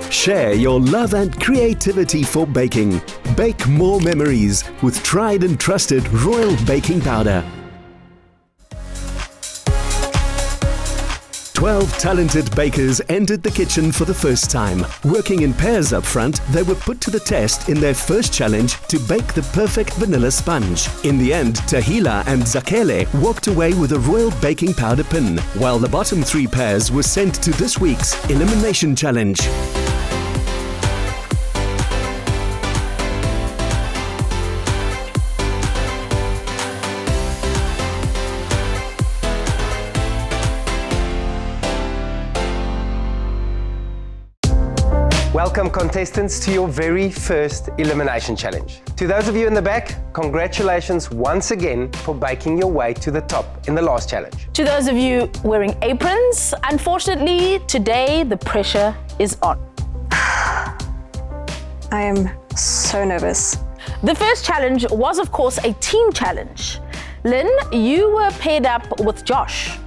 Share your love and creativity for baking. Bake more memories with tried and trusted Royal Baking Powder. 12 talented bakers entered the kitchen for the first time. Working in pairs up front, they were put to the test in their first challenge to bake the perfect vanilla sponge. In the end, Tahila and Zakele walked away with a Royal Baking Powder pin, while the bottom 3 pairs were sent to this week's elimination challenge. Welcome, contestants, to your very first elimination challenge. To those of you in the back, congratulations once again for baking your way to the top in the last challenge. To those of you wearing aprons, unfortunately, today the pressure is on. I am so nervous. The first challenge was, of course, a team challenge. Lynn, you were paired up with Josh.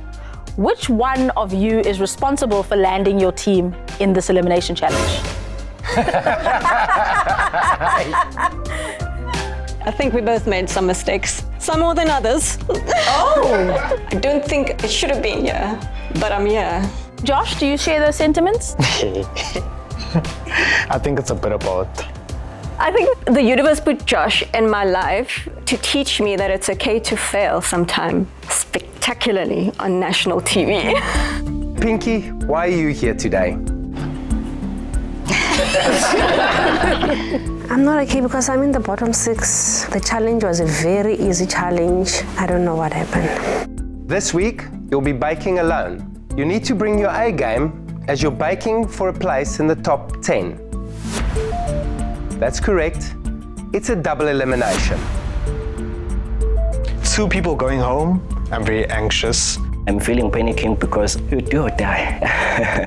Which one of you is responsible for landing your team in this elimination challenge? I think we both made some mistakes, some more than others. Oh! I don't think I should have been here, but I'm here. Josh, do you share those sentiments? I think it's a bit of both. I think the universe put Josh in my life to teach me that it's okay to fail sometime, spectacularly on national TV. Pinky, why are you here today? I'm not okay because I'm in the bottom 6. The challenge was a very easy challenge. I don't know what happened. This week, you'll be baking alone. You need to bring your A game as you're baking for a place in the top 10. That's correct. It's a double elimination. 2 people going home. I'm very anxious. I'm feeling panicking because you do or die.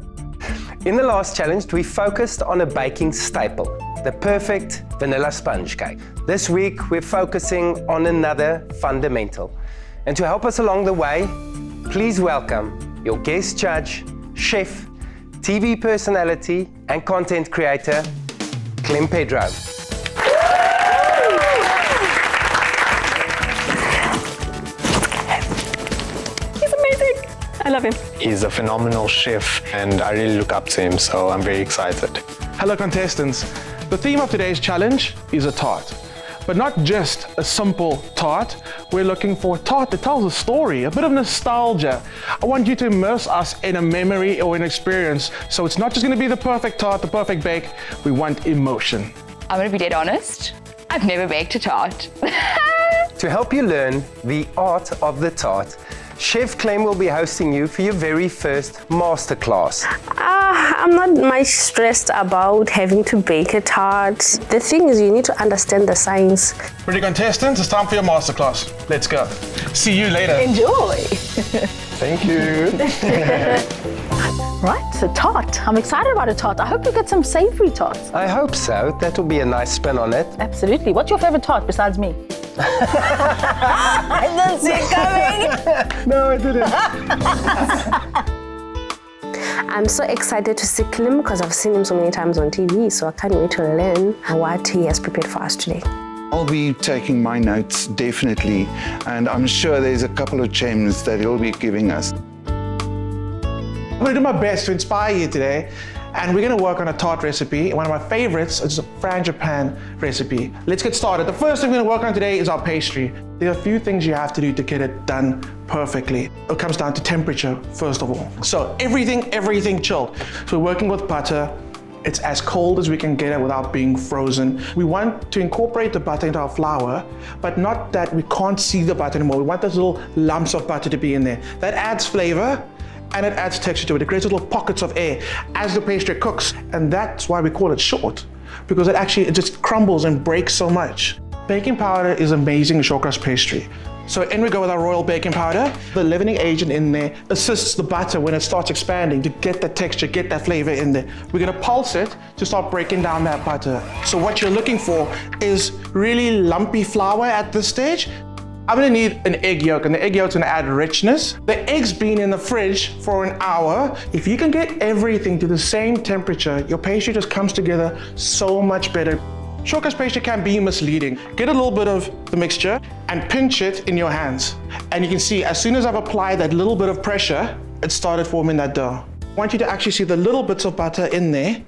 In the last challenge, we focused on a baking staple, the perfect vanilla sponge cake. This week, we're focusing on another fundamental. And to help us along the way, please welcome your guest judge, chef, TV personality, and content creator, Clem Pedro. He's amazing. I love him. He's a phenomenal chef and I really look up to him, so I'm very excited. Hello, contestants. The theme of today's challenge is a tart. But not just a simple tart. We're looking for a tart that tells a story, a bit of nostalgia. I want you to immerse us in a memory or an experience. So it's not just going to be the perfect tart, the perfect bake. We want emotion. I'm going to be dead honest. I've never baked a tart. To help you learn the art of the tart, Chef Clem will be hosting you for your very first masterclass. I'm not much stressed about having to bake a tart. The thing is, you need to understand the science. Ready, contestants? It's time for your masterclass. Let's go. See you later. Enjoy! Thank you. Right, so tart. I'm excited about a tart. I hope you get some savory tarts. I hope so. That will be a nice spin on it. Absolutely. What's your favorite tart besides me? I didn't see it coming. No, I didn't. I'm so excited to see Clem because I've seen him so many times on TV, so I can't wait to learn what he has prepared for us today. I'll be taking my notes, definitely, and I'm sure there's a couple of gems that he'll be giving us. I'm going to do my best to inspire you today, and we're going to work on a tart recipe. One of my favorites is a frangipane recipe. Let's get started. The first thing we're going to work on today is our pastry. There are a few things you have to do to get it done perfectly. It comes down to temperature, first of all. So everything chilled. So we're working with butter. It's as cold as we can get it without being frozen. We want to incorporate the butter into our flour, but not that we can't see the butter anymore. We want those little lumps of butter to be in there. That adds flavor and it adds texture to it. It creates little pockets of air as the pastry cooks. And that's why we call it short, because it just crumbles and breaks so much. Baking powder is amazing in short crust pastry. So in we go with our royal baking powder. The leavening agent in there assists the butter when it starts expanding to get that texture, get that flavor in there. We're gonna pulse it to start breaking down that butter. So what you're looking for is really lumpy flour at this stage. I'm gonna need an egg yolk, and the egg yolk's gonna add richness. The egg's been in the fridge for an hour. If you can get everything to the same temperature, your pastry just comes together so much better. Shortcrust pastry can be misleading. Get a little bit of the mixture and pinch it in your hands. And you can see, as soon as I've applied that little bit of pressure, it started forming that dough. I want you to actually see the little bits of butter in there.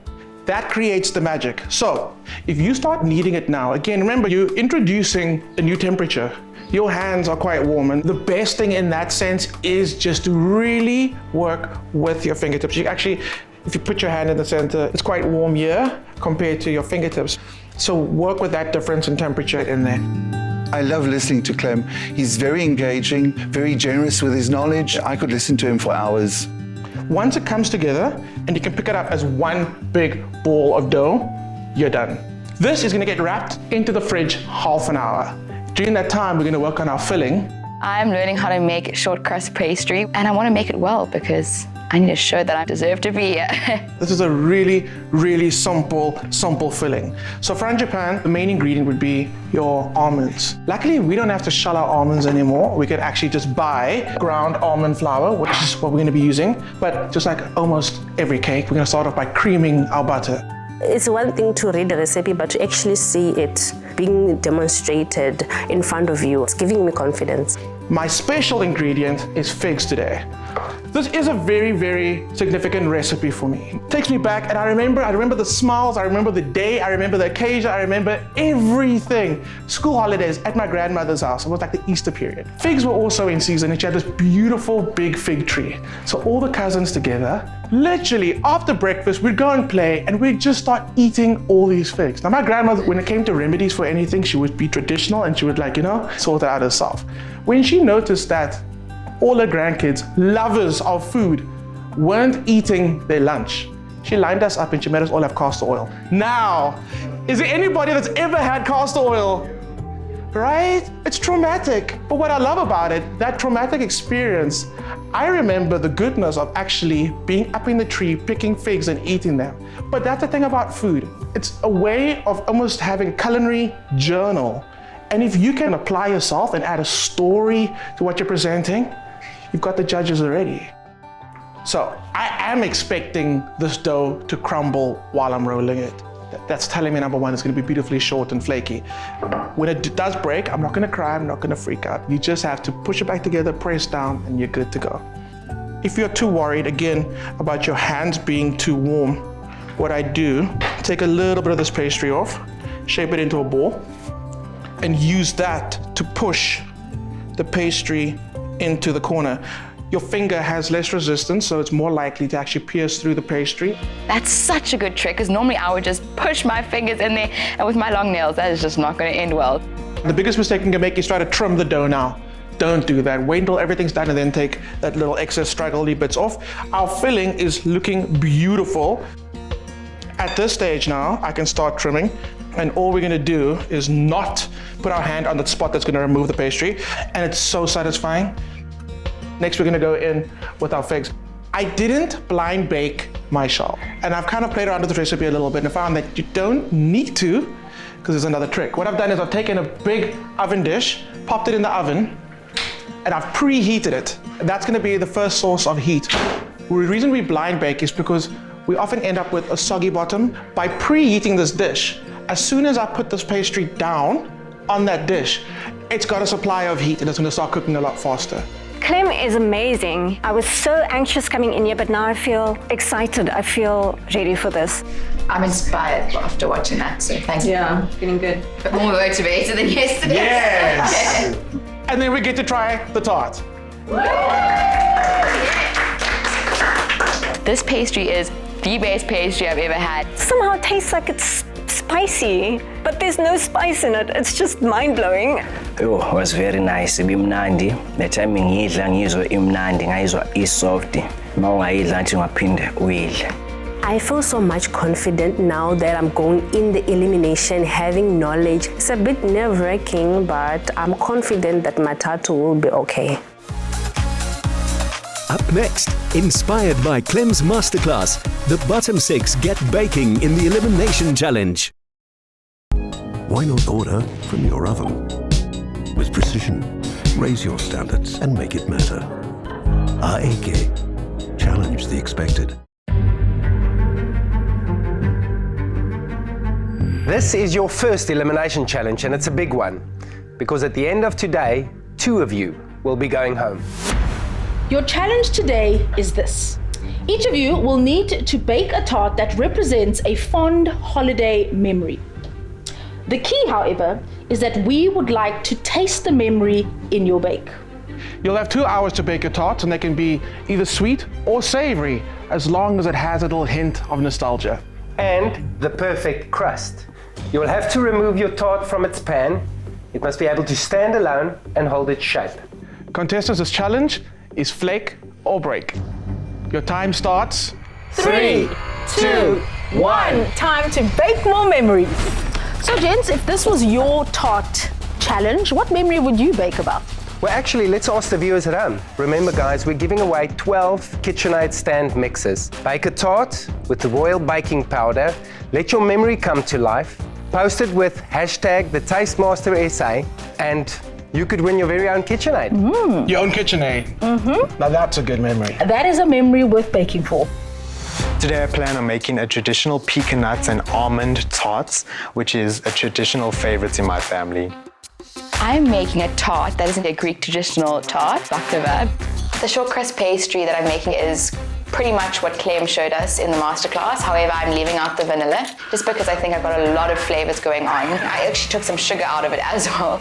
That creates the magic. So, if you start kneading it now, again, remember, you're introducing a new temperature. Your hands are quite warm, and the best thing in that sense is just to really work with your fingertips. You actually, if you put your hand in the center, it's quite warm here compared to your fingertips. So work with that difference in temperature in there. I love listening to Clem. He's very engaging, very generous with his knowledge. I could listen to him for hours. Once it comes together and you can pick it up as one big ball of dough, you're done. This is gonna get wrapped into the fridge half an hour. During that time, we're gonna work on our filling. I'm learning how to make short crust pastry, and I want to make it well because I need to show that I deserve to be here. This is a really, really simple filling. So frangipane, the main ingredient would be your almonds. Luckily, we don't have to shell our almonds anymore. We can actually just buy ground almond flour, which is what we're gonna be using. But just like almost every cake, we're gonna start off by creaming our butter. It's one thing to read the recipe, but to actually see it being demonstrated in front of you, it's giving me confidence. My special ingredient is figs today. This is a very, very significant recipe for me. It takes me back, and I remember the smiles, I remember the day, I remember the occasion, I remember everything. School holidays at my grandmother's house, it was like the Easter period. Figs were also in season, and she had this beautiful big fig tree. So all the cousins together, literally after breakfast, we'd go and play, and we'd just start eating all these figs. Now my grandmother, when it came to remedies for anything, she would be traditional, and she would sort it out herself. When she noticed that all her grandkids, lovers of food, weren't eating their lunch, she lined us up and she made us all have castor oil. Now, is there anybody that's ever had castor oil? Right? It's traumatic. But what I love about it, that traumatic experience, I remember the goodness of actually being up in the tree, picking figs and eating them. But that's the thing about food. It's a way of almost having a culinary journal. And if you can apply yourself and add a story to what you're presenting, you've got the judges already. So I am expecting this dough to crumble while I'm rolling it. That's telling me, number one, it's gonna be beautifully short and flaky. When it does break, I'm not gonna cry, I'm not gonna freak out. You just have to push it back together, press down, and you're good to go. If you're too worried, again, about your hands being too warm, what I do, take a little bit of this pastry off, shape it into a ball, and use that to push the pastry into the corner. Your finger has less resistance, so it's more likely to actually pierce through the pastry. That's such a good trick, because normally I would just push my fingers in there, and with my long nails, that is just not going to end well. The biggest mistake you can make is try to trim the dough now. Don't do that. Wait until everything's done and then take that little excess straggly bits off. Our filling is looking beautiful. At this stage now, I can start trimming. And all we're gonna do is not put our hand on the spot that's gonna remove the pastry, and it's so satisfying. Next, we're gonna go in with our figs. I didn't blind bake my shell, and I've kind of played around with the recipe a little bit and found that you don't need to, because there's another trick. What I've done is I've taken a big oven dish, popped it in the oven, and I've preheated it. That's gonna be the first source of heat. The reason we blind bake is because we often end up with a soggy bottom. By preheating this dish, as soon as I put this pastry down on that dish, it's got a supply of heat and it's gonna start cooking a lot faster. Clem is amazing. I was so anxious coming in here, but now I feel excited. I feel ready for this. I'm inspired after watching that, so thank you. Yeah, feeling good. But more motivated than yesterday. Yes! And then we get to try the tart. This pastry is the best pastry I've ever had. Somehow it tastes like it's spicy, but there's no spice in it. It's just mind-blowing. Oh, it was very nice. Bimnandi. The time ngidla ngizwe imnandi ngayizwa isoft. Mawungayidla nje ungaphinde uyidle. I feel so much confident now that I'm going in the elimination, having knowledge. It's a bit nerve-wracking, but I'm confident that my tart will be okay. Up next, inspired by Clem's Masterclass, the bottom 6 get baking in the Elimination Challenge. Why not order from your oven? With precision, Raise your standards and make it matter. RAK. Challenge the expected. This is your first elimination challenge, and it's a big one, because at the end of today, 2 of you will be going home. Your challenge today is this. Each of you will need to bake a tart that represents a fond holiday memory. The key, however, is that we would like to taste the memory in your bake. You'll have 2 hours to bake a tart, and they can be either sweet or savory, as long as it has a little hint of nostalgia. And the perfect crust. You will have to remove your tart from its pan. It must be able to stand alone and hold its shape. Contestants' challenge is flake or break. Your time starts. 3, 2, 1. Time to bake more memories. So, gents, if this was your tart challenge, what memory would you bake about? Well, actually, let's ask the viewers at home. Remember, guys, we're giving away 12 KitchenAid stand mixes. Bake a tart with the royal baking powder. Let your memory come to life. Post it with hashtag #TheTasteMasterSA, and you could win your very own KitchenAid. Your own KitchenAid. Now that's a good memory. That is a memory worth baking for. Today I plan on making a traditional pecan nuts and almond tarts, which is a traditional favorite in my family. I'm making a tart that isn't a Greek traditional tart, baklava. The short crust pastry that I'm making is pretty much what Clem showed us in the masterclass. However, I'm leaving out the vanilla just because I think I've got a lot of flavors going on. I actually took some sugar out of it as well.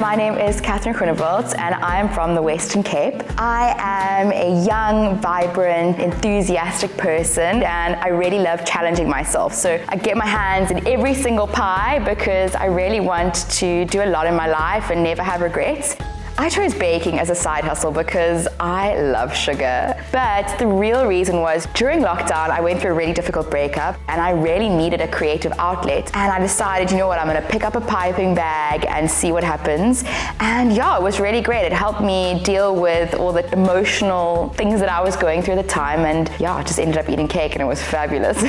My name is Catherine Groenewald and I'm from the Western Cape. I am a young, vibrant, enthusiastic person and I really love challenging myself. So I get my hands in every single pie because I really want to do a lot in my life and never have regrets. I chose baking as a side hustle because I love sugar. But the real reason was during lockdown, I went through a really difficult breakup and I really needed a creative outlet. And I decided, you know what, I'm gonna pick up a piping bag and see what happens. And yeah, it was really great. It helped me deal with all the emotional things that I was going through at the time. And yeah, I just ended up eating cake and it was fabulous.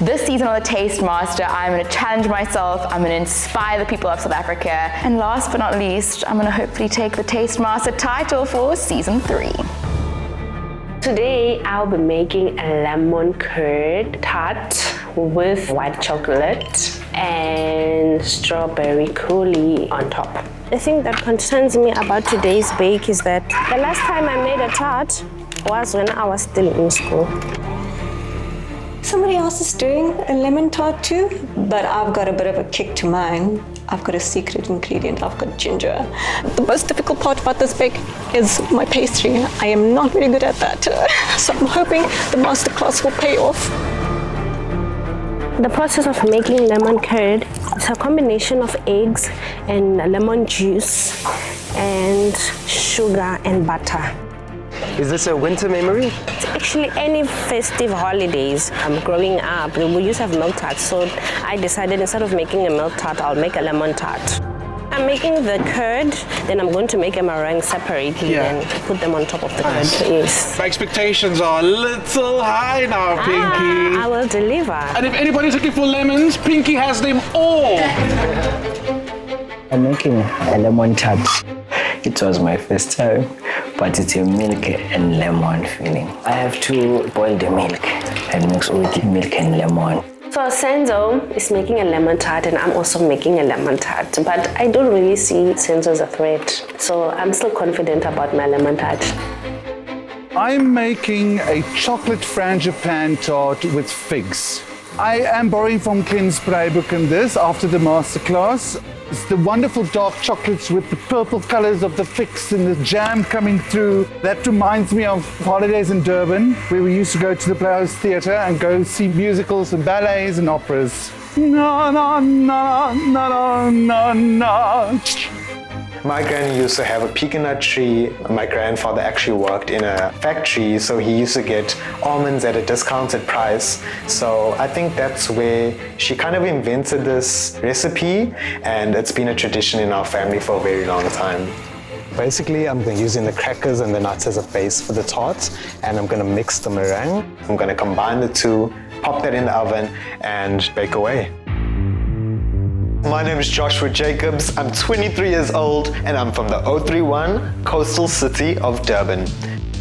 This season on the Taste Master, I'm going to challenge myself, I'm going to inspire the people of South Africa, and last but not least, I'm going to hopefully take the Taste Master title for season 3. Today I'll be making a lemon curd tart with white chocolate and strawberry coulis on top. The thing that concerns me about today's bake is that the last time I made a tart was when I was still in school. Somebody else is doing a lemon tart too, but I've got a bit of a kick to mine. I've got a secret ingredient, I've got ginger. The most difficult part about this bake is my pastry. I am not very good at that. So I'm hoping the masterclass will pay off. The process of making lemon curd is a combination of eggs and lemon juice and sugar and butter. Is this a winter memory? It's actually any festive holidays. Growing up, we used to have milk tarts, so I decided instead of making a milk tart, I'll make a lemon tart. I'm making the curd, then I'm going to make a meringue separately and put them on top of the curd. Yes. My expectations are a little high now, Pinky. I will deliver. And if anybody's looking for lemons, Pinky has them all. I'm making a lemon tart. It was my first time, but it's a milk and lemon feeling. I have to boil the milk and mix with milk and lemon. So Senzo is making a lemon tart and I'm also making a lemon tart, but I don't really see Senzo as a threat. So I'm still confident about my lemon tart. I'm making a chocolate frangipane tart with figs. I am borrowing from Clem's book in this after the masterclass. It's the wonderful dark chocolates with the purple colors of the figs and the jam coming through. That reminds me of holidays in Durban, where we used to go to the Playhouse Theatre and go see musicals and ballets and operas. Na na na na na na. My granny used to have a pecan nut tree. My grandfather actually worked in a factory, so he used to get almonds at a discounted price. So I think that's where she kind of invented this recipe, and it's been a tradition in our family for a very long time. Basically, I'm using the crackers and the nuts as a base for the tart, and I'm going to mix the meringue. I'm going to combine the two, pop that in the oven, and bake away. My name is Joshua Jacobs. I'm 23 years old and I'm from the 031 coastal city of Durban.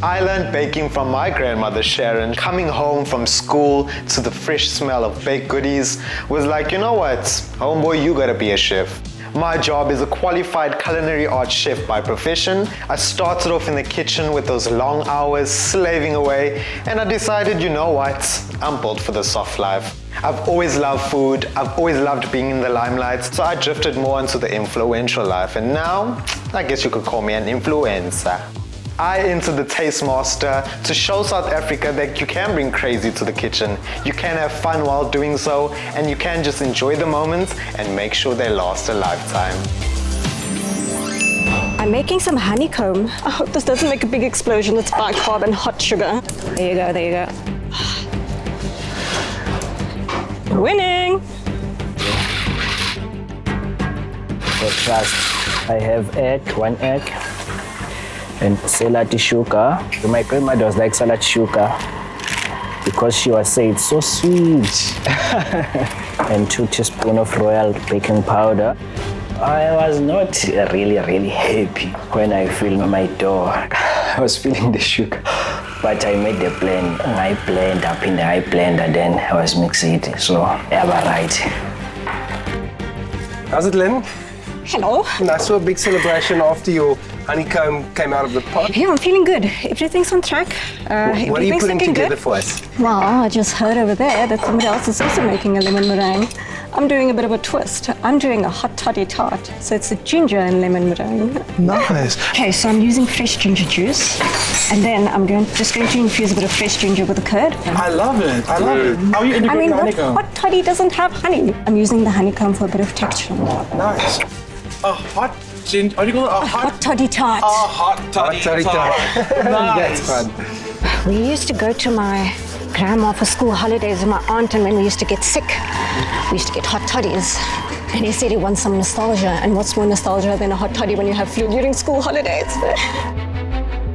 I learned baking from my grandmother Sharon. Coming home from school to the fresh smell of baked goodies was like, you know what, homeboy, you gotta be a chef. My job is a qualified culinary arts chef by profession. I started off in the kitchen with those long hours slaving away, and I decided, you know what, I'm built for the soft life. I've always loved food, I've always loved being in the limelight, so I drifted more into the influential life, and now, I guess you could call me an influencer. I entered the Taste Master to show South Africa that you can bring crazy to the kitchen, you can have fun while doing so, and you can just enjoy the moments and make sure they last a lifetime. I'm making some honeycomb. I hope this doesn't make a big explosion. It's bicarb and hot sugar. There you go, there you go. Winning! For trust, I have egg, 1 egg, and salad sugar. My grandmother was like salad sugar because she was saying it's so sweet. And 2 teaspoons of royal baking powder. I was not really happy when I filled my dough. I was feeling the sugar. But I made the blend. I blend up in the high blender, then I was mixing it. So, yeah, but right. How's it, Lynn? Hello. And I saw a big celebration after your honeycomb came out of the pot. Yeah, I'm feeling good. Everything's on track. What are you putting together for us? Well, I just heard over there that somebody else is also making a lemon meringue. I'm doing a bit of a twist. I'm doing a hot toddy tart. So it's a ginger and lemon meringue. Nice. Okay, so I'm using fresh ginger juice. And then I'm just going to infuse a bit of fresh ginger with the curd. I love it. I love it. How are you integrating what honeycomb? hot toddy doesn't have honey? I'm using the honeycomb for a bit of texture. Nice. A hot ginger. What do you call it? A hot toddy tart. A hot toddy tart. Nice. That's fun. We used to go to my grandma for school holidays with my aunt, and when we used to get sick, we used to get hot toddies. And he said he wants some nostalgia. And what's more nostalgia than a hot toddy when you have flu during school holidays?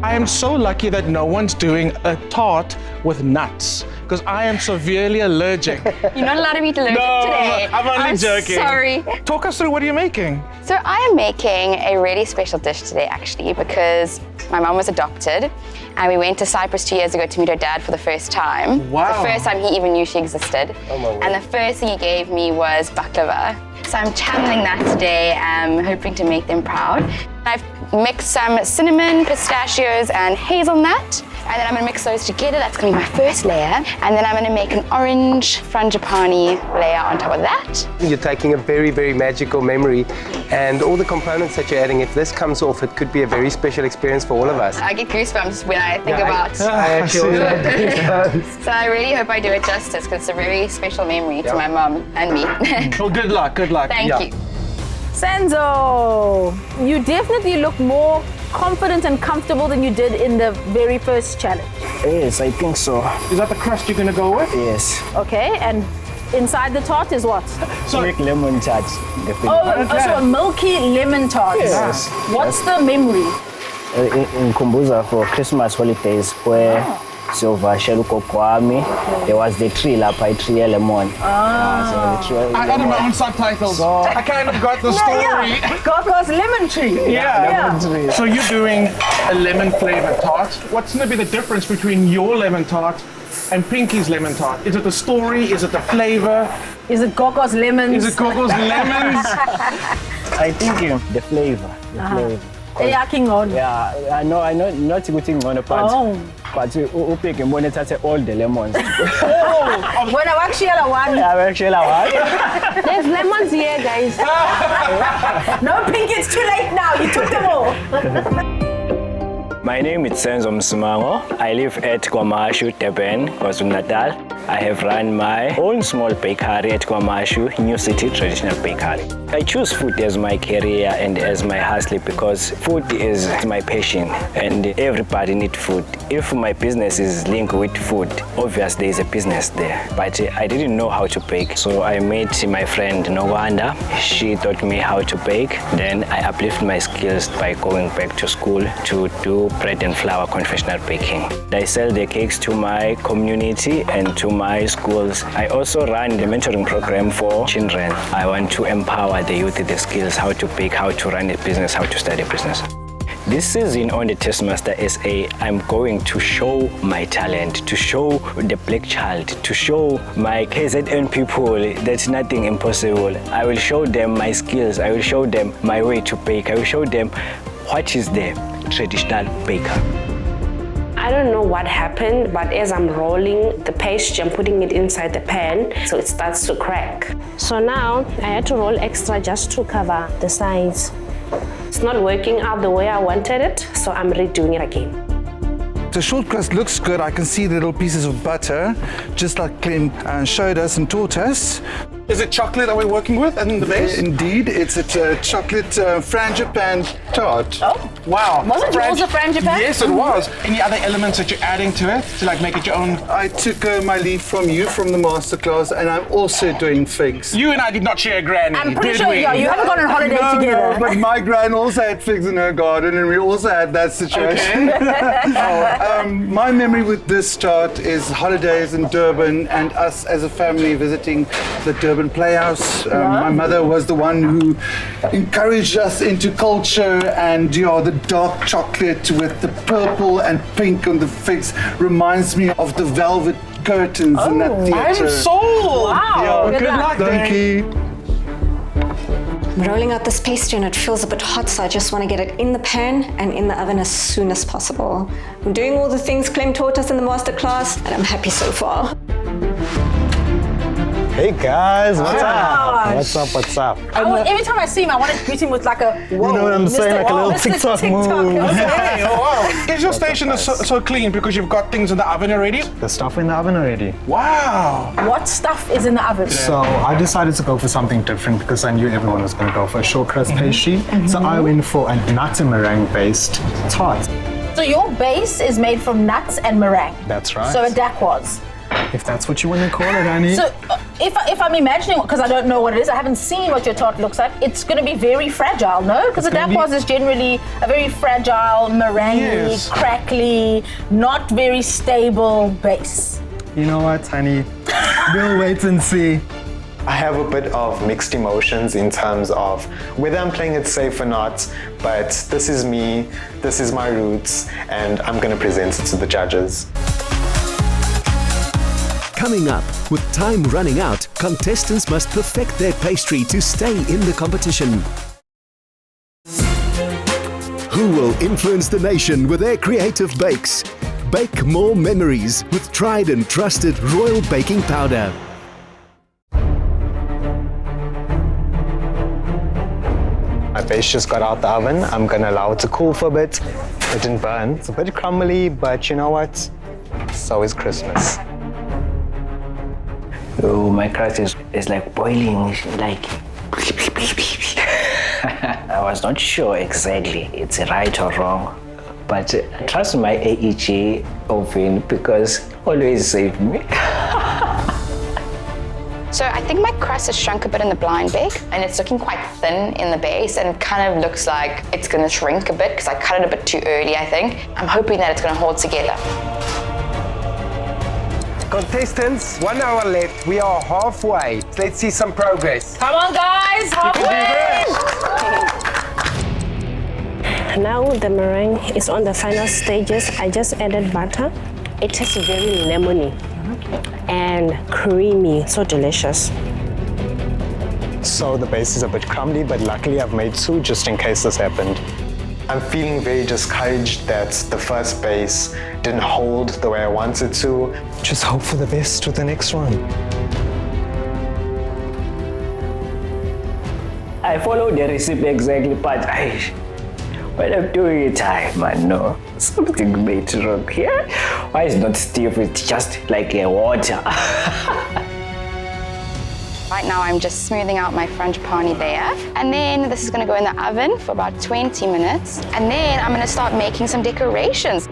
I am so lucky that no one's doing a tart with nuts, because I am severely allergic. You're not allowed to eat allergic today. I'm only joking. Sorry. Talk us through, what are you making? So I am making a really special dish today, actually, because my mom was adopted and we went to Cyprus 2 years ago to meet her dad for the first time. Wow. The first time he even knew she existed. Oh my word. And the first thing he gave me was baklava. So I'm channeling that today, hoping to make them proud. I've mixed some cinnamon, pistachios, and hazelnut. And then I'm gonna mix those together. That's gonna be my first layer. And then I'm gonna make an orange frangipani layer on top of that. You're taking a very, very magical memory, and all the components that you're adding, if this comes off, it could be a very special experience for all of us. I get goosebumps when I think about I actually So I really hope I do it justice, because it's a very special memory to my mom and me. Well, good luck, good luck. Thank you. Senzo, you definitely look more confident and comfortable than you did in the very first challenge. Yes, I think so. Is that the crust you're going to go with? Yes. Okay, and inside the tart is what? Make lemon tarts. Oh, so a milky lemon tart. Yes. What's the memory? In Kumbuza for Christmas holidays, where Silvashel Kokwami, there was the tree, Lapai tree lemon. I added my own subtitles. I kind of got the story. Gogo's lemon tree. Yeah. So you're doing a lemon flavored tart. What's going to be the difference between your lemon tart and Pinky's lemon tart? Is it the story? Is it the flavor? Is it Gogo's lemons? Is it Gogo's lemons? I think the flavor. The flavor. Yeah, I know, not good on a part. But Upik and Bonnet all the lemons. When I actually one. There's lemons here, guys. No, Pink, it's too late now. You took them all. My name is Senzo Msimango. I live at Kwamashu, Durban, KwaZulu-Natal. I have run my own small bakery at Kwamashu, New City Traditional Bakery. I choose food as my career and as my hustle because food is my passion and everybody needs food. If my business is linked with food, obviously there is a business there. But I didn't know how to bake, so I met my friend Noganda. She taught me how to bake. Then I uplifted my skills by going back to school to do bread and flour confectionery baking. I sell the cakes to my community and to my schools. I also run the mentoring program for children. I want to empower the youth with the skills, how to bake, how to run a business, how to start a business. This season on the Taskmaster SA, I'm going to show my talent, to show the black child, to show my KZN people that's nothing impossible. I will show them my skills, I will show them my way to bake, I will show them what is the traditional baker. I don't know what happened, but as I'm rolling the pastry, I'm putting it inside the pan, so it starts to crack. So now I had to roll extra just to cover the sides. It's not working out the way I wanted it, so I'm redoing it again. The short crust looks good. I can see the little pieces of butter, just like Clem showed us and taught us. Is it chocolate that we're working with in the base? Indeed, it's a chocolate frangipane tart. Oh, wow. Wasn't yours a frangipane? Yes, it was. Any other elements that you're adding to it to like make it your own? I took my lead from you from the Masterclass, and I'm also doing figs. You and I did not share a granny, I'm pretty did sure we? you haven't gone on holiday together. No, but my gran also had figs in her garden, and we also had that situation. Okay. My memory with this tart is holidays in Durban and us as a family visiting the Durban Playhouse. My mother was the one who encouraged us into culture, and the dark chocolate with the purple and pink on the figs reminds me of the velvet curtains in that theatre. I'm sold! Wow. Good luck, Thank you. I'm rolling out this pastry and it feels a bit hot, so I just want to get it in the pan and in the oven as soon as possible. I'm doing all the things Clem taught us in the masterclass, and I'm happy so far. Hey guys, what's up? What's up, what's up? Every time I see him, I want to greet him with like a whoa. You know what I'm saying? Like a little TikTok move. Hey, oh wow. Is your station so clean because you've got things in the oven already? The stuff in the oven already. Wow. What stuff is in the oven? So I decided to go for something different because I knew everyone was going to go for a short crust pastry. So I went for a nut and meringue based tart. So your base is made from nuts and meringue. That's right. So a dacquoise. If that's what you want to call it, Annie. So if I'm imagining, because I don't know what it is, I haven't seen what your tart looks like, it's going to be very fragile, no? Because a dacquoise is generally a very fragile, meringue, crackly, not very stable base. You know what, honey? We'll wait and see. I have a bit of mixed emotions in terms of whether I'm playing it safe or not, but this is me, this is my roots, and I'm going to present it to the judges. Coming up, with time running out, contestants must perfect their pastry to stay in the competition. Who will influence the nation with their creative bakes? Bake more memories with tried and trusted Royal Baking Powder. My base just got out the oven. I'm going to allow it to cool for a bit. It didn't burn. It's a bit crumbly, but you know what? So is Christmas. Oh, my crust is like boiling, like... I was not sure exactly it's right or wrong, but I trust my AEG oven because it always saved me. So I think my crust has shrunk a bit in the blind bake, and it's looking quite thin in the base, and it kind of looks like it's going to shrink a bit because I cut it a bit too early, I think. I'm hoping that it's going to hold together. Contestants, 1 hour left. We are halfway. Let's see some progress. Come on, guys, halfway! Now the meringue is on the final stages. I just added butter. It tastes very lemony and creamy, so delicious. So the base is a bit crumbly, but luckily I've made two just in case this happened. I'm feeling very discouraged that the first base didn't hold the way I wanted to. Just hope for the best with the next one. I followed the recipe exactly, but when I'm doing it, man, no, something made wrong here. Why is it not stiff? It's just like a water. Right now I'm just smoothing out my frangipane there. And then this is gonna go in the oven for about 20 minutes. And then I'm gonna start making some decorations.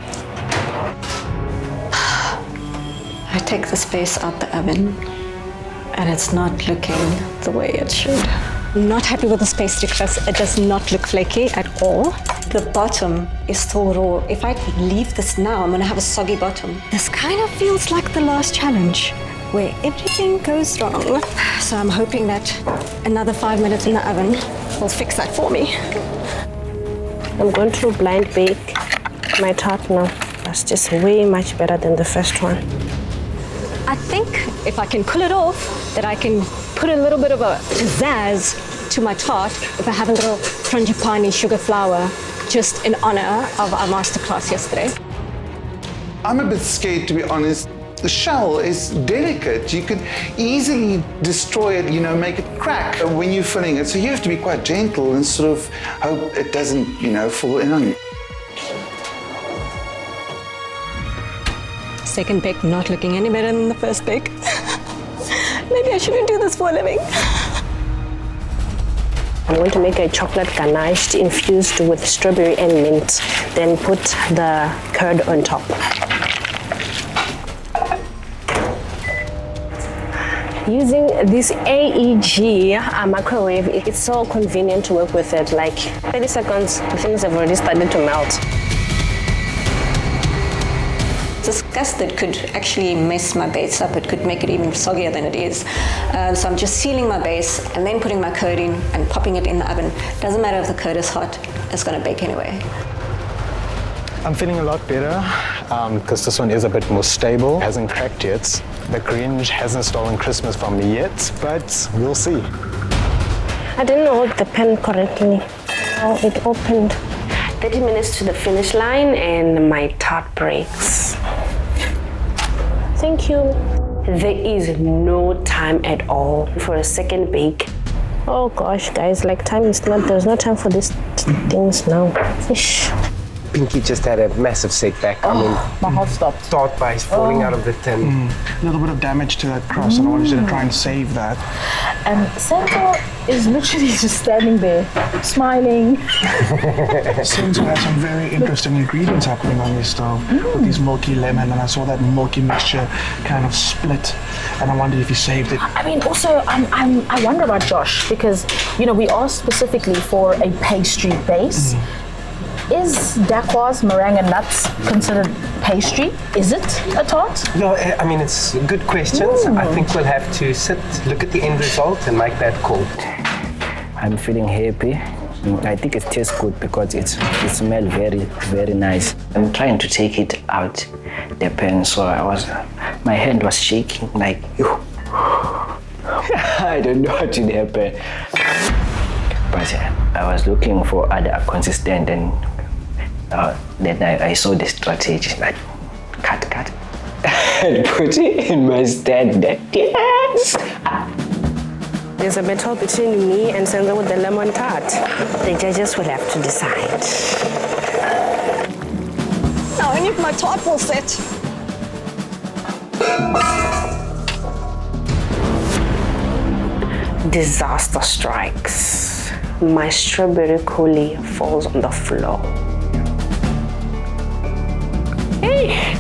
I take this base out the oven and it's not looking the way it should. I'm not happy with this pastry crust. It does not look flaky at all. The bottom is still raw. If I leave this now, I'm gonna have a soggy bottom. This kind of feels like the last challenge, where everything goes wrong. So I'm hoping that another 5 minutes in the oven will fix that for me. I'm going to blind bake my tart now. That's just way much better than the first one. I think if I can pull it off, that I can put a little bit of a pizzazz to my tart if I have a little frangipani sugar flour, just in honor of our masterclass yesterday. I'm a bit scared, to be honest. The shell is delicate. You could easily destroy it, make it crack when you're filling it. So you have to be quite gentle and sort of hope it doesn't, fall in on you. Second bake not looking any better than the first bake. Maybe I shouldn't do this for a living. I'm going to make a chocolate ganache infused with strawberry and mint, then put the curd on top. Using this AEG microwave, it's so convenient to work with it. Like 30 seconds, the things have already started to melt. This custard could actually mess my base up. It could make it even soggier than it is. So I'm just sealing my base and then putting my curd in and popping it in the oven. Doesn't matter if the curd is hot, it's gonna bake anyway. I'm feeling a lot better because this one is a bit more stable. It hasn't cracked yet. The Grinch hasn't stolen Christmas from me yet, but we'll see. I didn't hold the pen correctly. Oh, it opened. 30 minutes to the finish line and my tart breaks. Thank you. There is no time at all for a second bake. Oh gosh, guys, there's no time for these things now. Fish. Pinky just had a massive setback. My heart stopped. Tart base falling out of the tin. A little bit of damage to that crust, and I wanted you to try and save that. And Santa is literally just standing there, smiling. Santa has some very interesting ingredients happening on this stove. With these milky lemon, and I saw that milky mixture kind of split, and I wondered if you saved it. I mean, also, I wonder about Josh, because, we asked specifically for a pastry base. Is Dakwa's meringue and nuts considered pastry? Is it a tart? No, I mean, it's good questions. I think we'll have to look at the end result and make that call. I'm feeling happy. I think it tastes good because it smells very, very nice. I'm trying to take it out the pan, so my hand was shaking like, I don't know what will happen. But I was looking for other consistent, and then I saw the strategy, like cut, and put it in my stand. Yes! There's a battle between me and Sandra with the lemon tart. The judges will have to decide. Now I need my tart will set. Disaster strikes. My strawberry coulis falls on the floor. Hey!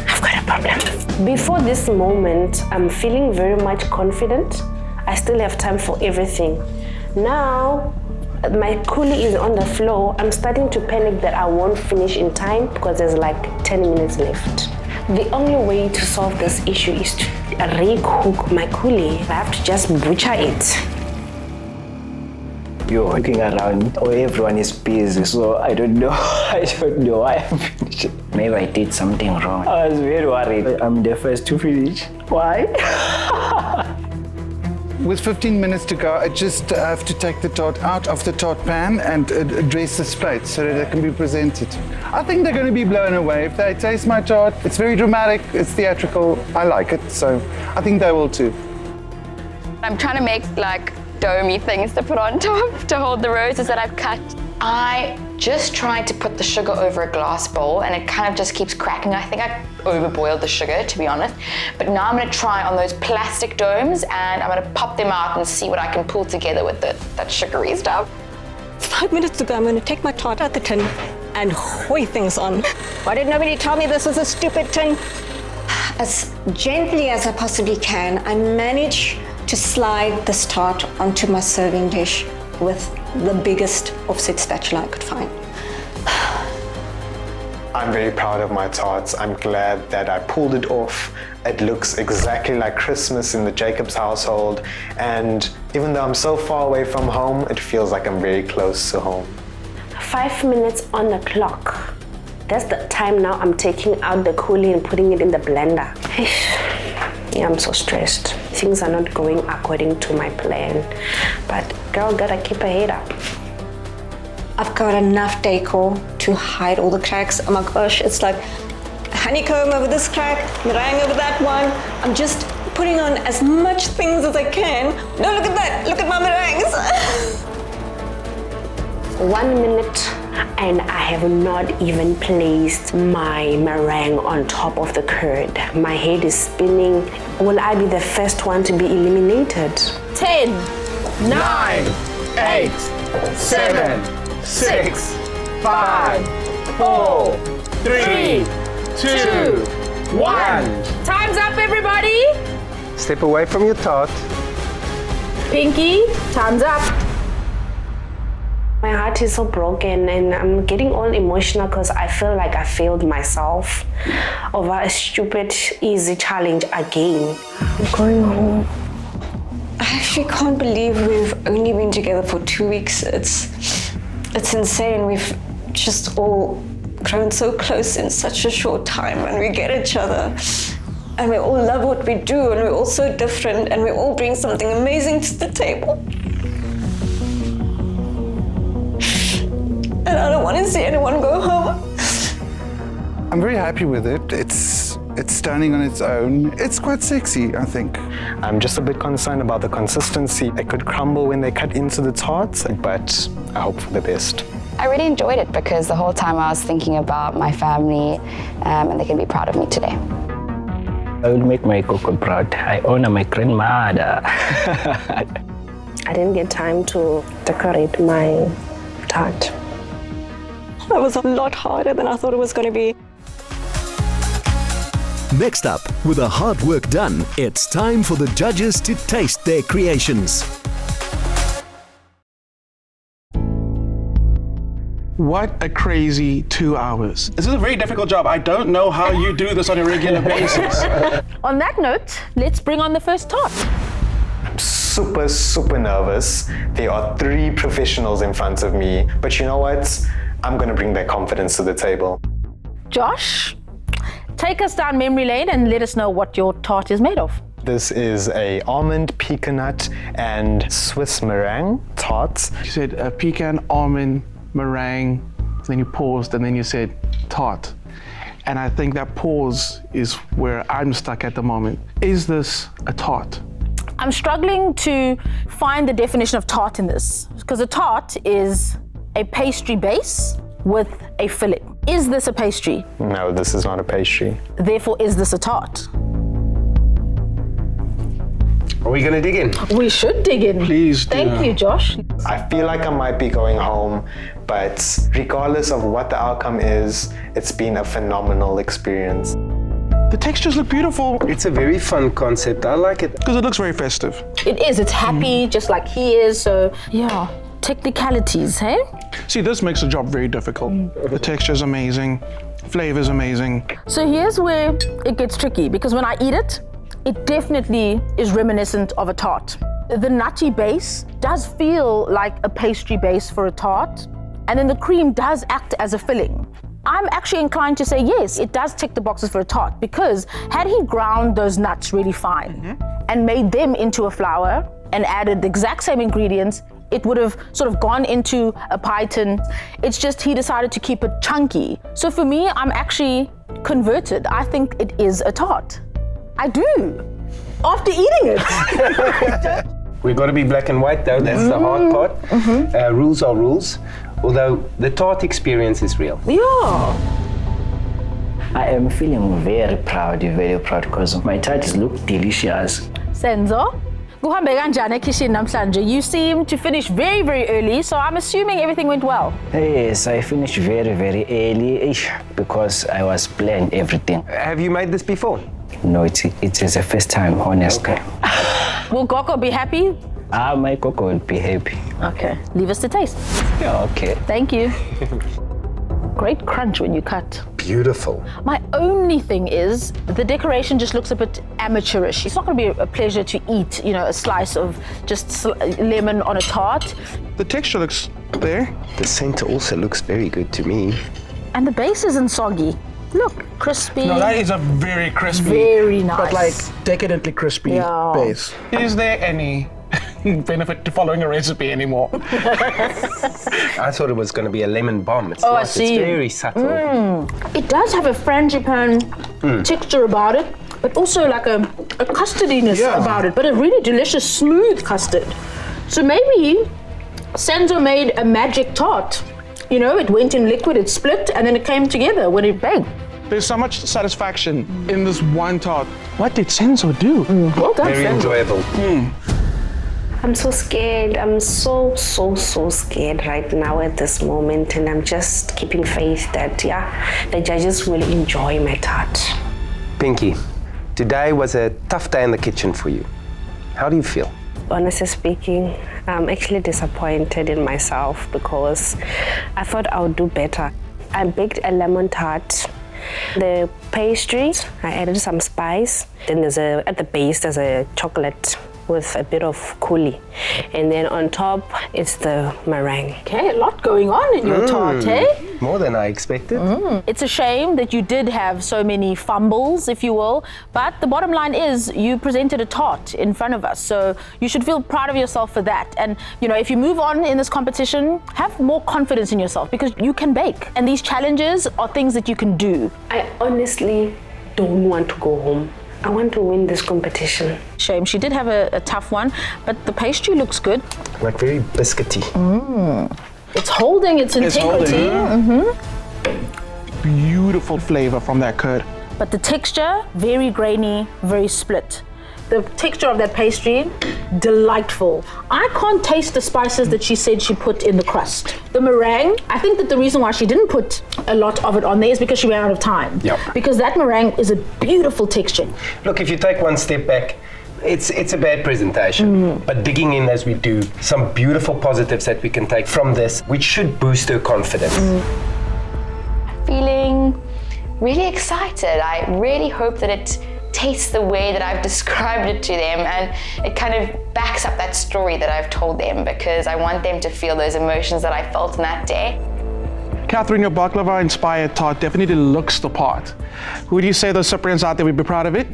I've got a problem. Before this moment, I'm feeling very much confident. I still have time for everything. Now, my coulis is on the floor. I'm starting to panic that I won't finish in time because there's like 10 minutes left. The only way to solve this issue is to recook my coulis. I have to just butcher it. You're looking around, everyone is busy, so I don't know why I'm finishing. Maybe I did something wrong. I was very worried. I'm the first to finish. Why? With 15 minutes to go, I just have to take the tart out of the tart pan and dress the plates so that it can be presented. I think they're going to be blown away. If they taste my tart, it's very dramatic, it's theatrical, I like it, so I think they will too. I'm trying to make like domey things to put on top to hold the roses that I've cut. I just tried to put the sugar over a glass bowl and it kind of just keeps cracking. I think I overboiled the sugar, to be honest. But now I'm gonna try on those plastic domes and I'm gonna pop them out and see what I can pull together with that sugary stuff. 5 minutes to go, I'm gonna take my tart out the tin and hoy things on. Why did nobody tell me this is a stupid tin? As gently as I possibly can, I manage to slide this tart onto my serving dish with the biggest offset spatula I could find. I'm very proud of my tarts. I'm glad that I pulled it off. It looks exactly like Christmas in the Jacobs household, and even though I'm so far away from home, it feels like I'm very close to home. 5 minutes on the clock. That's the time now I'm taking out the coulis and putting it in the blender. Yeah, I'm so stressed. Things are not going according to my plan, but girl, gotta keep her head up. I've got enough decor to hide all the cracks. Oh my gosh, it's like honeycomb over this crack, meringue over that one. I'm just putting on as much things as I can. No, look at that, look at my meringues. 1 minute and I have not even placed my meringue on top of the curd. My head is spinning. Will I be the first one to be eliminated? 10, 9, 8, 7, 6, 5, 4, 3, 2, 1. Time's up, everybody. Step away from your tart. Pinky, time's up. My heart is so broken and I'm getting all emotional because I feel like I failed myself over a stupid, easy challenge again. I'm going home. I actually can't believe we've only been together for 2 weeks. It's insane. We've just all grown so close in such a short time, and we get each other. And we all love what we do, and we're all so different, and we all bring something amazing to the table. And I don't want to see anyone go home. I'm very happy with it. It's standing on its own. It's quite sexy, I think. I'm just a bit concerned about the consistency. It could crumble when they cut into the tarts, but I hope for the best. I really enjoyed it because the whole time I was thinking about my family and they can be proud of me today. I will make my cocoa proud. I honor my grandmother. I didn't get time to decorate my tart. That was a lot harder than I thought it was going to be. Next up, with the hard work done, it's time for the judges to taste their creations. What a crazy 2 hours. This is a very difficult job. I don't know how you do this on a regular basis. On that note, let's bring on the first tart. I'm super nervous. There are 3 professionals in front of me, but you know what? I'm gonna bring that confidence to the table. Josh, take us down memory lane and let us know what your tart is made of. This is a almond, pecan nut, and Swiss meringue tart. You said pecan, almond, meringue, then you paused, and then you said tart. And I think that pause is where I'm stuck at the moment. Is this a tart? I'm struggling to find the definition of tart in this, because a tart is a pastry base with a filling. Is this a pastry? No, this is not a pastry. Therefore, is this a tart? Are we going to dig in? We should dig in. Please do. Thank you, Josh. I feel like I might be going home, but regardless of what the outcome is, it's been a phenomenal experience. The textures look beautiful. It's a very fun concept. I like it. Because it looks very festive. It is. It's happy, just like he is. So, yeah. Technicalities, hey? See, this makes the job very difficult. The texture's amazing. Flavor's amazing. So here's where it gets tricky, because when I eat it, it definitely is reminiscent of a tart. The nutty base does feel like a pastry base for a tart, and then the cream does act as a filling. I'm actually inclined to say yes, it does tick the boxes for a tart, because had he ground those nuts really fine and made them into a flour and added the exact same ingredients, it would have sort of gone into a pie tin. It's just he decided to keep it chunky. So for me, I'm actually converted. I think it is a tart. I do, after eating it. We've got to be black and white though, that's the hard part. Rules are rules, although the tart experience is real. Yeah. I am feeling very proud because my tarts look delicious. Senzo, you seem to finish very, very early, so I'm assuming everything went well. Yes, I finished very, very early because I was planned everything. Have you made this before? No, it is the first time, honestly. Will Goko be happy? My cocoa would be happy. Okay. Leave us to taste. Yeah, okay. Thank you. Great crunch when you cut. Beautiful. My only thing is the decoration just looks a bit amateurish. It's not going to be a pleasure to eat, you know, a slice of just lemon on a tart. The texture looks there. The center also looks very good to me. And the base isn't soggy. Look, crispy. No, that is a very crispy. Very nice. But like decadently crispy base. Is there any benefit to following a recipe anymore? I thought it was going to be a lemon bomb. It's Oh, not. I see. It's very subtle. It does have a frangipane texture about it, but also like a custardiness about it, but a really delicious, smooth custard. So maybe Senzo made a magic tart. You know, it went in liquid, it split, and then it came together when it baked. There's so much satisfaction in this one tart. What did Senzo do? Well done, Very Senzo. enjoyable. I'm so scared. I'm so scared right now at this moment, and I'm just keeping faith that, the judges will enjoy my tart. Pinky, today was a tough day in the kitchen for you. How do you feel? Honestly speaking, I'm actually disappointed in myself because I thought I would do better. I baked a lemon tart. The pastries, I added some spice. Then at the base, there's a chocolate with a bit of coulis. And then on top, it's the meringue. Okay, a lot going on in your tart, eh? More than I expected. It's a shame that you did have so many fumbles, if you will, but the bottom line is you presented a tart in front of us, so you should feel proud of yourself for that. And, you know, if you move on in this competition, have more confidence in yourself because you can bake. And these challenges are things that you can do. I honestly don't want to go home. I want to win this competition. Shame, she did have a tough one, but the pastry looks good. Like very biscuity. It's holding its integrity. Beautiful flavor from that curd. But the texture, very grainy, very split. The texture of that pastry, delightful. I can't taste the spices that she said she put in the crust. The meringue, I think that the reason why she didn't put a lot of it on there is because she ran out of time. Yep. Because that meringue is a beautiful texture. Look, if you take one step back, it's a bad presentation. But digging in as we do, some beautiful positives that we can take from this, which should boost her confidence. Feeling really excited. I really hope that it tastes the way that I've described it to them, and it kind of backs up that story that I've told them, because I want them to feel those emotions that I felt on that day. Catherine, your baklava-inspired tart definitely looks the part. Would you say those Cyprians out there would be proud of it?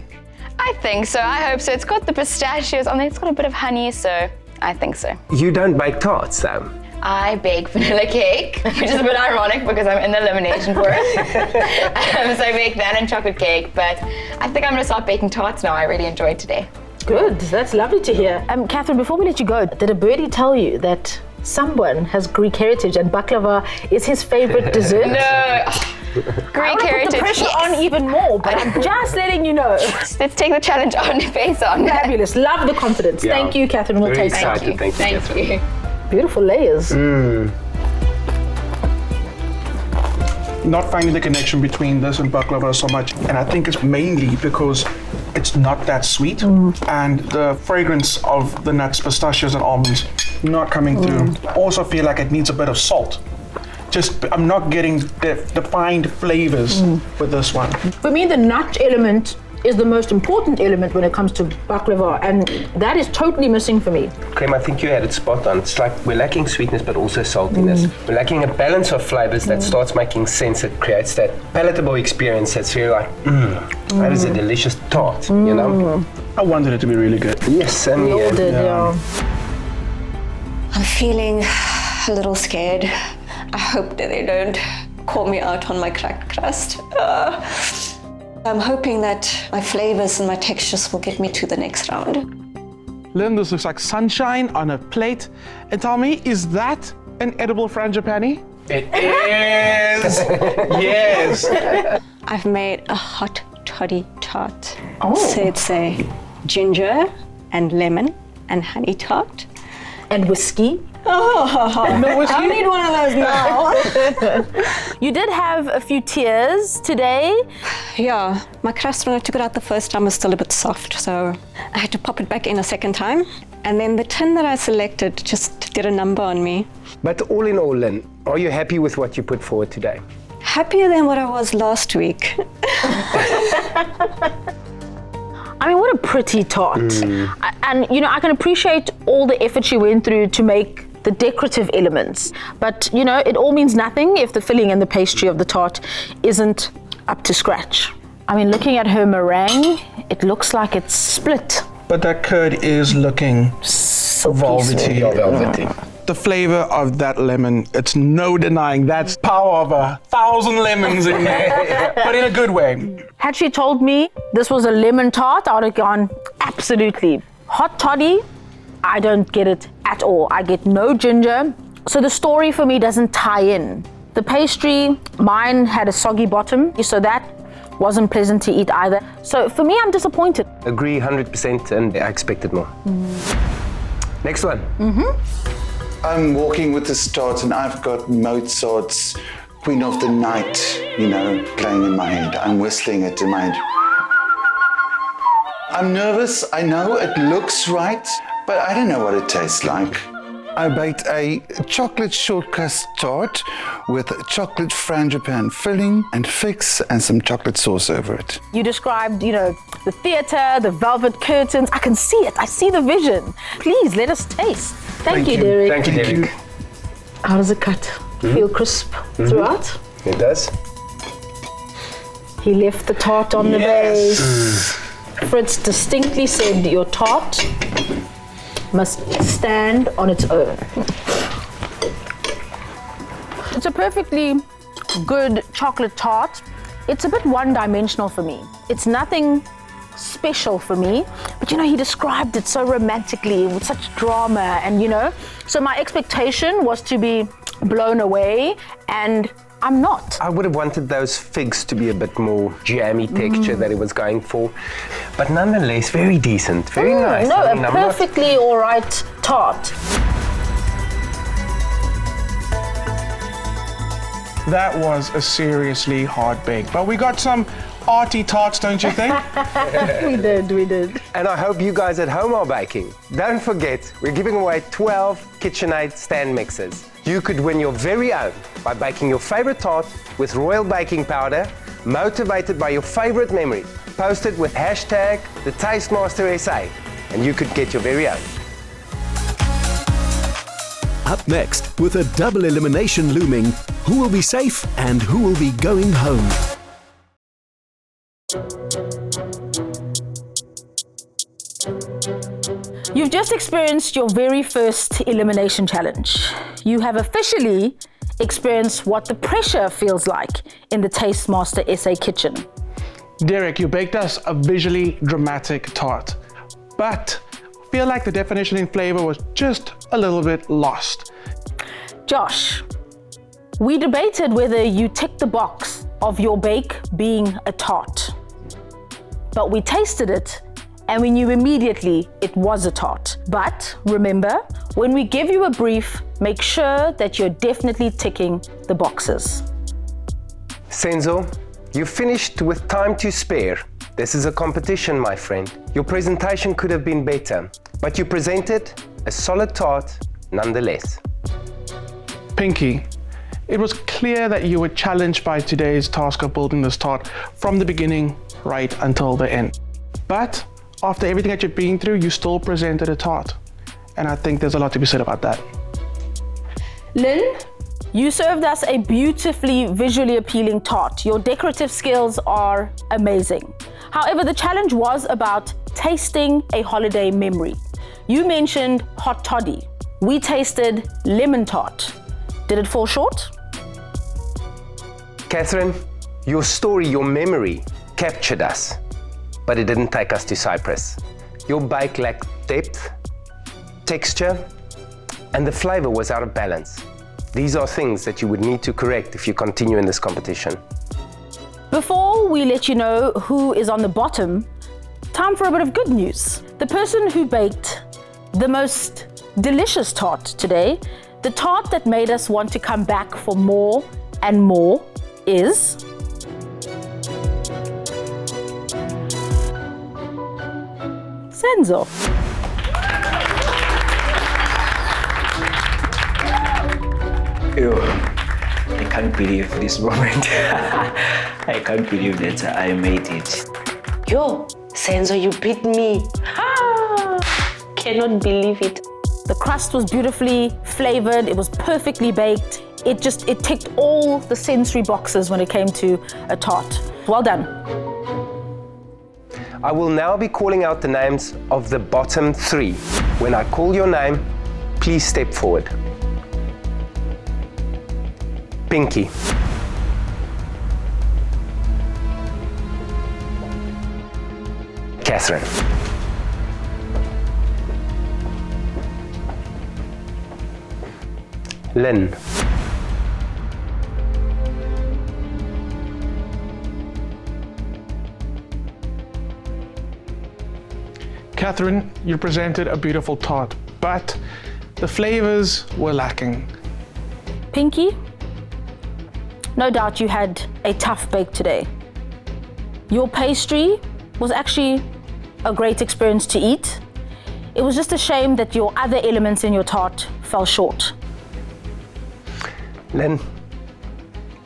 I think so. I hope so. It's got the pistachios on there. It's got a bit of honey, so I think so. You don't bake tarts, though. I bake vanilla cake, which is a bit ironic because I'm in the elimination for it. So I bake that and chocolate cake, but I think I'm going to start baking tarts now. I really enjoyed today. Good, that's lovely to hear. Catherine, before we let you go, did a birdie tell you that someone has Greek heritage and baklava is his favorite dessert? No. Greek heritage. Put the pressure on even more, but I'm just letting you know. Let's take the challenge on, face on. Fabulous, love the confidence. Yeah. Thank you, Catherine. We'll Very taste excited. it. Thank you. Beautiful layers. Not finding the connection between this and baklava so much, and I think it's mainly because it's not that sweet, and the fragrance of the nuts, pistachios and almonds not coming through. Also feel like it needs a bit of salt. I'm not getting the defined flavors with this one. For me, the nut element is the most important element when it comes to baklava, and that is totally missing for me. Clem, I think you had it spot on. It's like we're lacking sweetness but also saltiness. We're lacking a balance of flavors that starts making sense. It creates that palatable experience that's very like, that is a delicious tart, you know? I wanted it to be really good. Yes, and We all did, yeah. I'm feeling a little scared. I hope that they don't call me out on my cracked crust. I'm hoping that my flavors and my textures will get me to the next round. Lynn, this looks like sunshine on a plate. And tell me, is that an edible frangipani? It is! Yes! I've made a hot toddy tart. So it's a ginger and lemon and honey tart. And whiskey. No whiskey? I need one of those now. You did have a few tears today. Yeah, my crust when I took it out the first time was still a bit soft, so I had to pop it back in a second time. And then the tin that I selected just did a number on me. But all in all, Lynn, are you happy with what you put forward today? Happier than what I was last week. I mean, what a pretty tart. And, you know, I can appreciate all the effort she went through to make the decorative elements. But, you know, it all means nothing if the filling and the pastry of the tart isn't up to scratch. I mean, looking at her meringue, it looks like it's split. But that curd is looking velvety. The flavor of that lemon, it's no denying that's power of 1,000 lemons in there, but in a good way. Had she told me this was a lemon tart, I would have gone, absolutely. Hot toddy, I don't get it at all. I get no ginger, so the story for me doesn't tie in. The pastry, mine had a soggy bottom, so that wasn't pleasant to eat either. So for me, I'm disappointed. Agree 100%, and I expected more. Next one. I'm walking with this tart and I've got Mozart's Queen of the Night, you know, playing in my head. I'm whistling it in my head. I'm nervous, I know it looks right, but I don't know what it tastes like. I baked a chocolate short crust tart with chocolate frangipane filling and figs and some chocolate sauce over it. You described, you know, the theatre, the velvet curtains. I can see it. I see the vision. Please let us taste. Thank you, Derek. Thank you, Derek. How does it cut? Feel crisp throughout? It does. He left the tart on the base. Fritz distinctly said your tart must stand on its own. It's a perfectly good chocolate tart. It's a bit one-dimensional for me. It's nothing special for me, but you know, he described it so romantically with such drama, and you know, so my expectation was to be blown away, and I'm not. I would have wanted those figs to be a bit more jammy texture that it was going for, but nonetheless, very decent, very nice. No, a perfectly all right tart. That was a seriously hard bake, but we got some arty tarts, don't you think? We did. And I hope you guys at home are baking. Don't forget, we're giving away 12 KitchenAid stand mixers. You could win your very own by baking your favorite tart with royal baking powder, motivated by your favorite memory. Post it with hashtag #TheTasteMasterSA, and you could get your very own. Up next, with a double elimination looming, who will be safe and who will be going home? You've just experienced your very first elimination challenge. You have officially experienced what the pressure feels like in the Taste Master SA kitchen. Derek, you baked us a visually dramatic tart, but I feel like the definition in flavor was just a little bit lost. Josh, we debated whether you ticked the box of your bake being a tart, but we tasted it and we knew immediately it was a tart. But remember, when we give you a brief, make sure that you're definitely ticking the boxes. Senzo, you finished with time to spare. This is a competition, my friend. Your presentation could have been better, but you presented a solid tart nonetheless. Pinky, it was clear that you were challenged by today's task of building this tart from the beginning right until the end. But after everything that you've been through, you still presented a tart. And I think there's a lot to be said about that. Lynn, you served us a beautifully visually appealing tart. Your decorative skills are amazing. However, the challenge was about tasting a holiday memory. You mentioned hot toddy. We tasted lemon tart. Did it fall short? Catherine, your story, your memory captured us, but it didn't take us to Cyprus. Your bake lacked depth, texture, and the flavor was out of balance. These are things that you would need to correct if you continue in this competition. Before we let you know who is on the bottom, time for a bit of good news. The person who baked the most delicious tart today, the tart that made us want to come back for more and more, is Senzo. Ew. I can't believe this moment. I can't believe that I made it. Yo, Senzo, you beat me. Cannot believe it. The crust was beautifully flavored. It was perfectly baked. It ticked all the sensory boxes when it came to a tart. Well done. I will now be calling out the names of the bottom 3. When I call your name, please step forward. Pinky. Catherine. Lynn. Catherine, you presented a beautiful tart, but the flavors were lacking. Pinky, no doubt you had a tough bake today. Your pastry was actually a great experience to eat. It was just a shame that your other elements in your tart fell short. Lynn,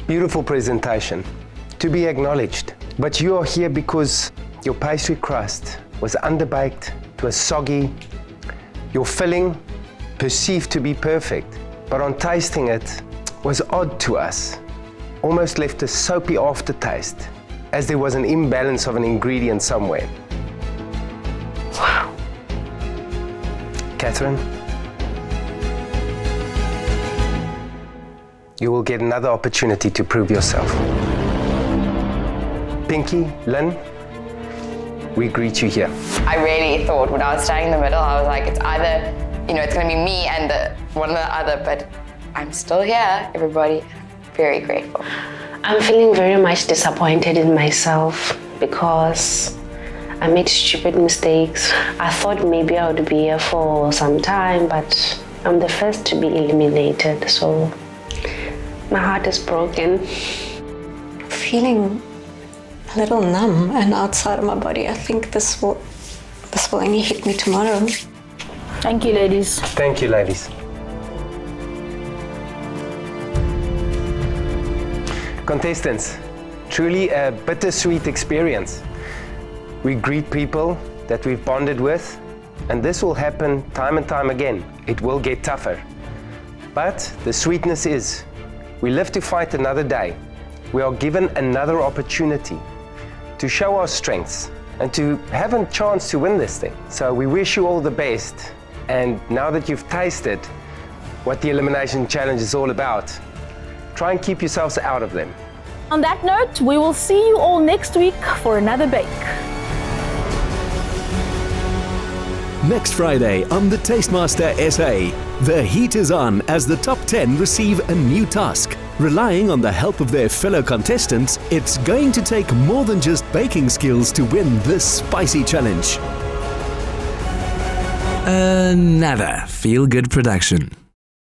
beautiful presentation, to be acknowledged. But you are here because your pastry crust was underbaked, it was soggy. Your filling, perceived to be perfect, but on tasting it, was odd to us. Almost left a soapy aftertaste, as there was an imbalance of an ingredient somewhere. Wow. Catherine, you will get another opportunity to prove yourself. Pinky, Lynn, we greet you here. I really thought when I was standing in the middle, I was like, it's either, it's gonna be me and one or the other, but I'm still here, everybody. Very grateful. I'm feeling very much disappointed in myself because I made stupid mistakes. I thought maybe I would be here for some time, but I'm the first to be eliminated, so my heart is broken. Feeling a little numb and outside of my body. I think this will only hit me tomorrow. Thank you, ladies. Thank you, ladies. Contestants, truly a bittersweet experience. We greet people that we've bonded with, and this will happen time and time again. It will get tougher. But the sweetness is, we live to fight another day. We are given another opportunity to show our strengths and to have a chance to win this thing. So we wish you all the best. And now that you've tasted what the Elimination Challenge is all about, try and keep yourselves out of them. On that note, we will see you all next week for another bake. Next Friday on the Tastemaster SA, the heat is on as the top 10 receive a new task. Relying on the help of their fellow contestants, it's going to take more than just baking skills to win this spicy challenge. Another feel-good production.